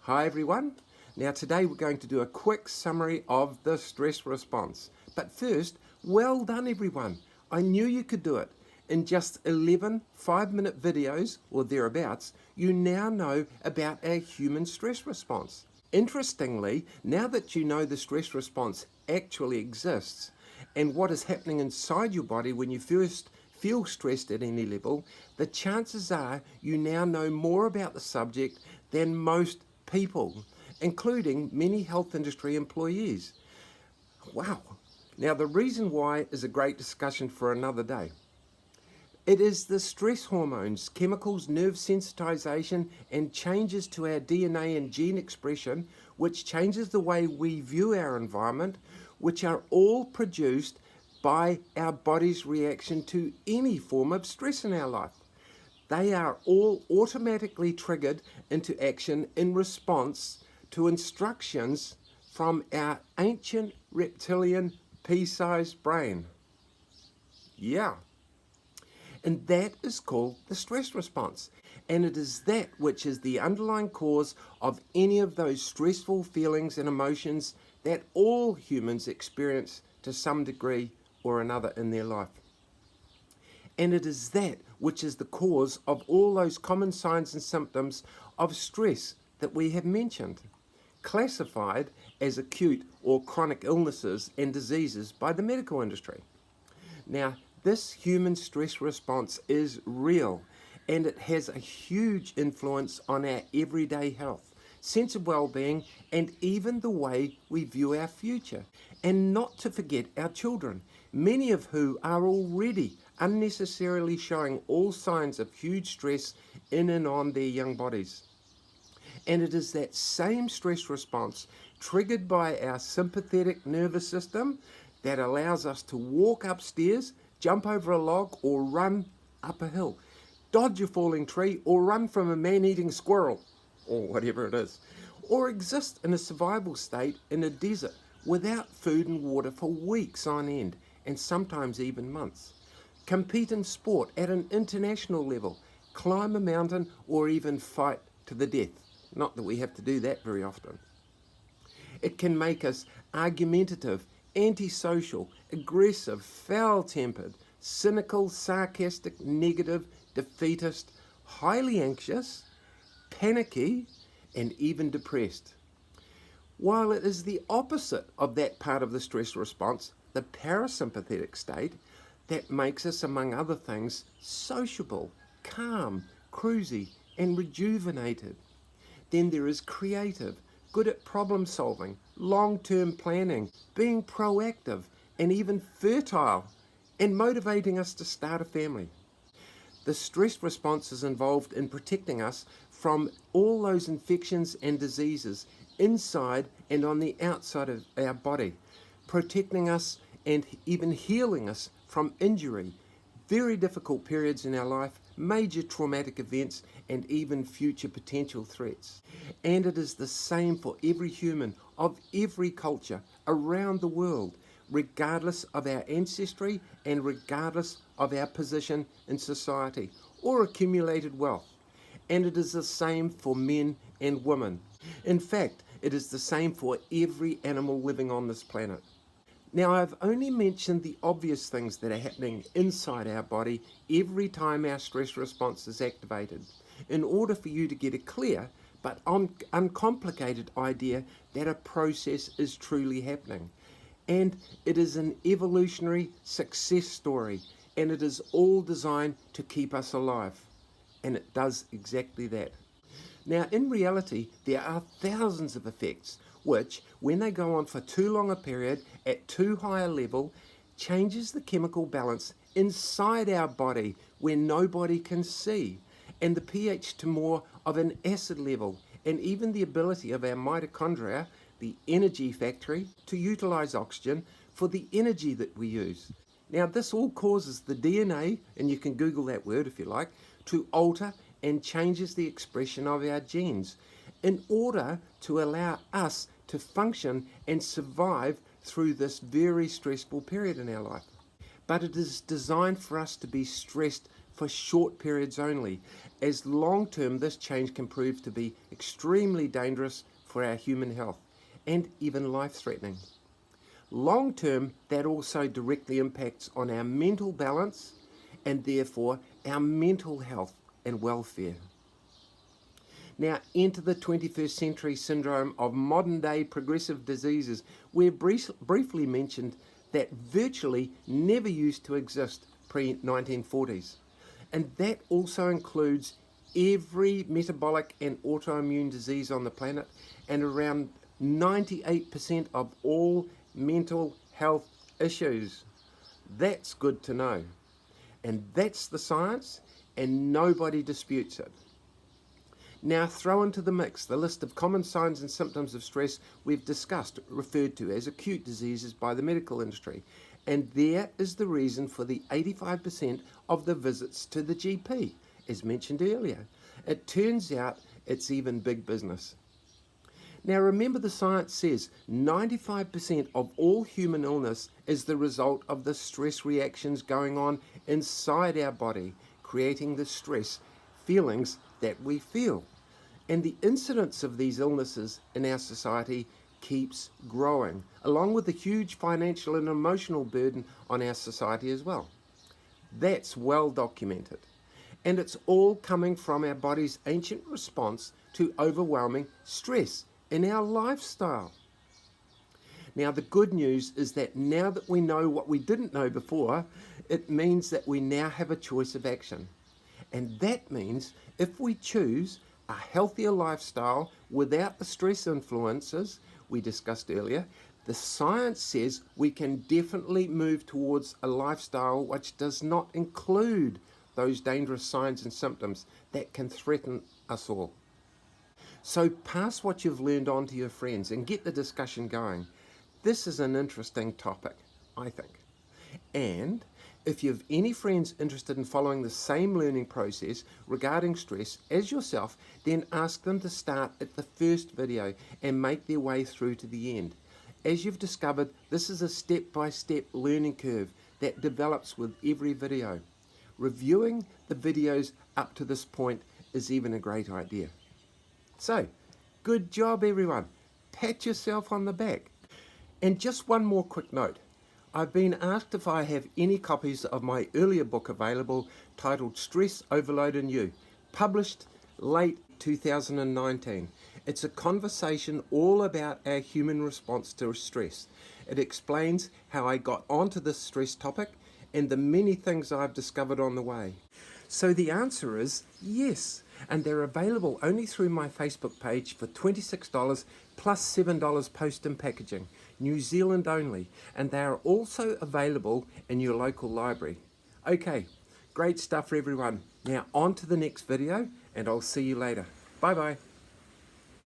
Hi everyone. Now today we're going to do a quick summary of the stress response. But first, well done everyone. I knew you could do it. In just 11 5-minute videos or thereabouts, you now know about our human stress response. Interestingly, now that you know the stress response actually exists and what is happening inside your body when you first feel stressed at any level, the chances are you now know more about the subject than most people, including many health industry employees. Wow. Now, the reason why is a great discussion for another day. It is the stress hormones, chemicals, nerve sensitization, and changes to our DNA and gene expression, which changes the way we view our environment, which are all produced by our body's reaction to any form of stress in our life. They are all automatically triggered into action in response to instructions from our ancient reptilian pea-sized brain. Yeah. And that is called the stress response. And it is that which is the underlying cause of any of those stressful feelings and emotions that all humans experience to some degree or another in their life. And it is that which is the cause of all those common signs and symptoms of stress that we have mentioned, classified as acute or chronic illnesses and diseases by the medical industry. Now, this human stress response is real, and it has a huge influence on our everyday health, sense of well-being, and even the way we view our future. And not to forget our children, many of who are already unnecessarily showing all signs of huge stress in and on their young bodies. And it is that same stress response triggered by our sympathetic nervous system that allows us to walk upstairs, jump over a log, or run up a hill, dodge a falling tree, or run from a man-eating squirrel, or whatever it is, or exist in a survival state in a desert without food and water for weeks on end, and sometimes even months. Compete in sport at an international level, climb a mountain, or even fight to the death. Not that we have to do that very often. It can make us argumentative, antisocial, aggressive, foul-tempered, cynical, sarcastic, negative, defeatist, highly anxious, panicky, and even depressed. While it is the opposite of that part of the stress response, the parasympathetic state, that makes us, among other things, sociable, calm, cruisy, and rejuvenated. Then there is creative, good at problem solving, long-term planning, being proactive, and even fertile, and motivating us to start a family. The stress response is involved in protecting us from all those infections and diseases inside and on the outside of our body, protecting us and even healing us from injury, very difficult periods in our life, major traumatic events, and even future potential threats. And it is the same for every human of every culture around the world, regardless of our ancestry and regardless of our position in society or accumulated wealth. And it is the same for men and women. In fact, it is the same for every animal living on this planet. Now, I've only mentioned the obvious things that are happening inside our body every time our stress response is activated, in order for you to get a clear but uncomplicated idea that a process is truly happening. And it is an evolutionary success story, and it is all designed to keep us alive. And it does exactly that. Now, in reality, there are thousands of effects which, when they go on for too long a period at too high a level, changes the chemical balance inside our body where nobody can see, and the pH to more of an acid level, and even the ability of our mitochondria, the energy factory, to utilize oxygen for the energy that we use. Now, this all causes the DNA, and you can Google that word if you like, to alter and changes the expression of our genes in order to allow us to function and survive through this very stressful period in our life. But it is designed for us to be stressed for short periods only, as long term this change can prove to be extremely dangerous for our human health and even life-threatening. Long term, that also directly impacts on our mental balance and therefore our mental health and welfare. Now, enter the 21st century syndrome of modern day progressive diseases. We've briefly mentioned that virtually never used to exist pre-1940s. And that also includes every metabolic and autoimmune disease on the planet and around 98% of all mental health issues. That's good to know. And that's the science, and nobody disputes it. Now throw into the mix the list of common signs and symptoms of stress we've discussed, referred to as acute diseases by the medical industry. And there is the reason for the 85% of the visits to the GP, as mentioned earlier. It turns out it's even big business. Now remember, the science says 95% of all human illness is the result of the stress reactions going on inside our body, creating the stress feelings that we feel. And the incidence of these illnesses in our society keeps growing, along with the huge financial and emotional burden on our society as well. That's well documented. And it's all coming from our body's ancient response to overwhelming stress in our lifestyle. Now, the good news is that now that we know what we didn't know before, it means that we now have a choice of action. And that means if we choose a healthier lifestyle without the stress influences we discussed earlier, the science says we can definitely move towards a lifestyle which does not include those dangerous signs and symptoms that can threaten us all. So pass what you've learned on to your friends and get the discussion going. This is an interesting topic, I think. And if you have any friends interested in following the same learning process regarding stress as yourself, then ask them to start at the first video and make their way through to the end. As you've discovered, this is a step-by-step learning curve that develops with every video. Reviewing the videos up to this point is even a great idea. So, good job everyone. Pat yourself on the back. And just one more quick note. I've been asked if I have any copies of my earlier book available titled Stress Overload in You, published late 2019. It's a conversation all about our human response to stress. It explains how I got onto this stress topic and the many things I've discovered on the way. So the answer is yes, and they're available only through my Facebook page for $26 plus $7 post and packaging, New Zealand only, and they are also available in your local library. Okay, great stuff for everyone. Now on to the next video, and I'll see you later. Bye bye.